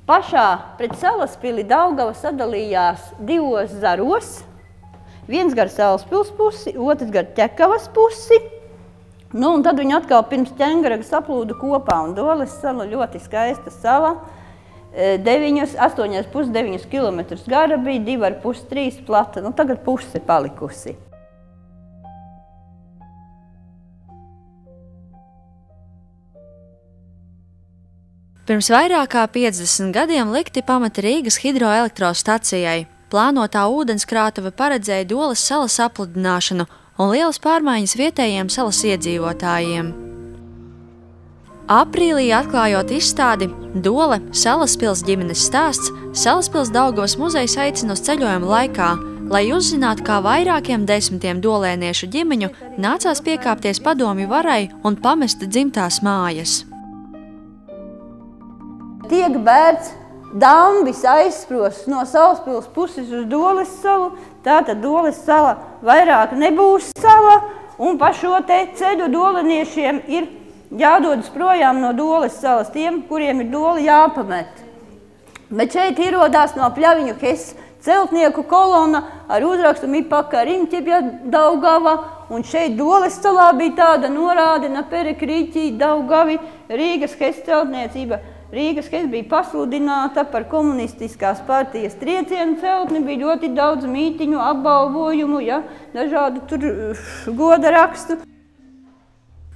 Pašā pret Salaspili Daugava sadalījās divos zaros. Viens gar Salaspils pusi, otrs gar Ķekavas pusi. Nu, un tad viņi atkal pirms Ķengaraga saplūda kopā, un Doles sala ļoti skaista sala. 8,5–9 kilometrus gara bija, 2,5–3 plata. Nu, tagad puse palikusi. Pirms vairāk kā 50 gadiem likti pamati Rīgas hidroelektrostacijai. Plānotā ūdenskrātuve paredzēja Doles salas apludināšanu un lielas pārmaiņas vietējiem salas iedzīvotājiem. Aprīlī atklājot izstādi Dole – Salaspils ģimenes stāsts, Salaspils Daugavas muzejs aicina uz ceļojumu laikā, lai uzzinātu, kā vairākiem desmitiem dolēniešu ģimeņu nācās piekāpties padomju varai un pamest dzimtās mājas. Tiek bērts dambis aizsprosts no Salaspils puses uz Doles salu, tātad Doles sala vairāk nebūs sala, un pa šo te ceļu doleniešiem ir jādodas projām no Doles salas tiem, kuriem ir Doli jāpamet. Bet šeit ierodās no Pļaviņu Hes celtnieku kolona ar uzrakstu Mipaka Rimķepja Daugava, un šeit Doles salā bija tāda norāde na Perekrīķī Daugavi Rīgas Hes celtniecība. Rīgas Hes bija pasludināta par komunistiskās partijas triecienu celtni, bija ļoti daudz mītiņu, apbalvojumu, ja, dažādu tur goda rakstu.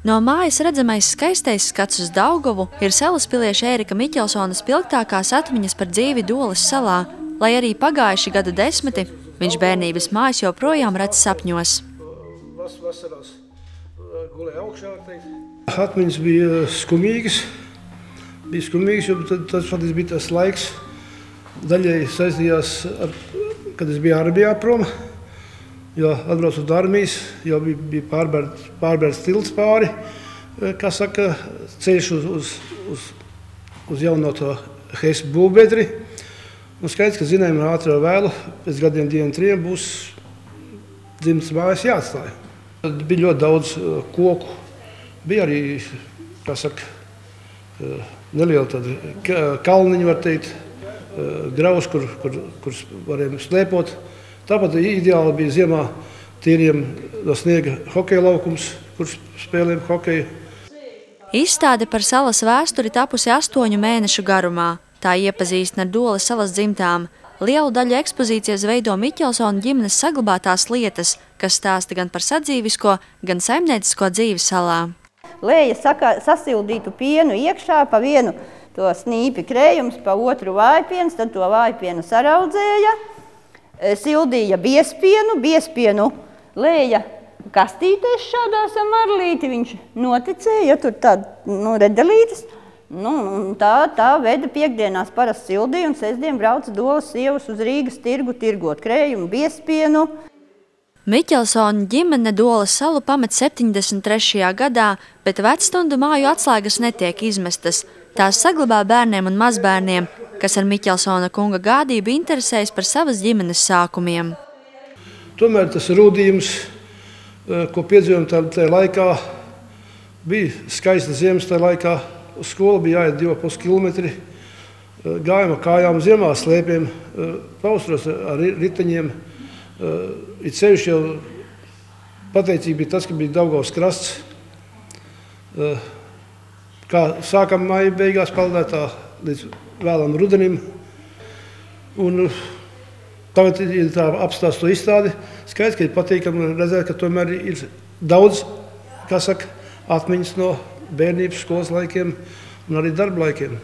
No mājas redzamais skaistais skats uz Daugavu ir salaspilieša Ērika Miķelsona spilgtākās atmiņas par dzīvi Doles salā, lai arī pagājuši gadu desmiti viņš bērnības mājas joprojām redz sapņos. Vasarās gulēja augšā, atmiņas bija skumīgas. Jo tas faktiski bija tas laiks, daļai saistījās ar, kad es biju armijā prom, jo atbraucot no armijas, jau bija pārbērts tilts pāri, kā saka, ceļš uz jaunoto Hes būvbiedri. Un skaidrs, ka zinājumi ātri vai vēlu, pēc gadiem 2–3 būs dzimtas mājas jāatstāja. Tad bija ļoti daudz koku, bija arī, kā saka, neliela kalniņa, var teikt, graus, kur varējām slēpot. Tāpat ideāli bija ziemā tīriem no sniega hokeja laukums, kur spēlējām hokeju. Izstāde par salas vēsturi tapusi 8 mēnešu garumā. Tā iepazīstina ar Doles salas dzimtām. Lielu daļu ekspozīcijas veido Miķelsona ģimenes saglabātās lietas, kas stāsta gan par sadzīvisko, gan saimniecisko dzīvi salā. Lēja sasildītu pienu iekšā, pa vienu to snīpi krējums, pa otru vājpiens, tad to vājpienu saraudzēja, sildīja biespienu lēja kastītēs šādās marlīti, viņš noticēja, tur tāda redelītes, un tā veda piekdienās parasti sildīja, un sestdien brauca Doles sievas uz Rīgas tirgu tirgot krējumu, biespienu. Miķelsona ģimene Doles salu pamet 73. gadā, bet vecstundu māju atslēgas netiek izmestas. Tās saglabā bērniem un mazbērniem, kas ar Miķelsona kunga gādību interesējas par savas ģimenes sākumiem. Tomēr tas rūdījums, ko piedzīvojam tajā laikā, bija skaista ziemas tajā laikā. Uz skolu bija jāiet 2,5 kilometri. Gājām ar kājām ziemā, slēpiem, paustros ar riteņiem. It sevišķi jau pateicība bija tas, ka bija Daugavas krasts. Kā sākam māja beigās paldētā līdz vēlam rudenim. Un tagad ir tā apstāst to izstādi. Skaidrs, ka ir patīkami redzēt, ka tomēr ir daudz, kā saka, atmiņas no bērnības skolas laikiem un arī darba laikiem.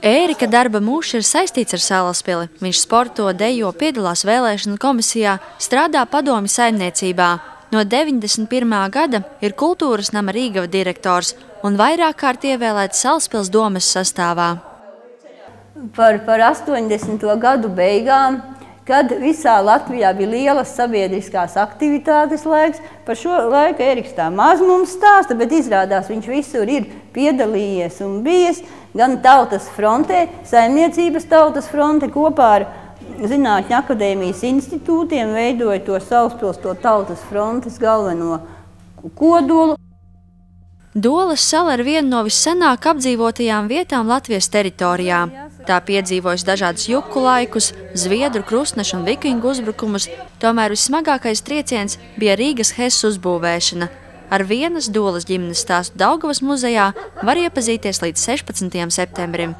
Ērika darba mūžs ir saistīts ar Salaspili. Viņš sporto, dejo, piedalās vēlēšanu komisijā, strādā padomju saimniecībā. No 91. gada ir kultūras nama Rīgava direktors un vairāk kārt ievēlēts Salaspils domes sastāvā. Par 80. gadu beigām, kad visā Latvijā bija lielas sabiedriskās aktivitātes laiks, par šo laiku Ēriks tā maz mums stāsta, bet izrādās viņš visur ir piedalījies un bijis gan tautas frontē, saimniecības tautas fronte kopā ar Zinātņu akadēmijas institūtiem, veidoja to Salaspils, to tautas frontes galveno kodolu. Doles sala ir viena no vissenāk apdzīvotajām vietām Latvijas teritorijā. Tā piedzīvojas dažādus juku laikus, zviedru, krustnešu un vikingu uzbrukumus, tomēr vissmagākais trieciens bija Rīgas HES uzbūvēšana. Ar vienas Doles ģimenes stāstu Daugavas muzejā var iepazīties līdz 16. septembrim.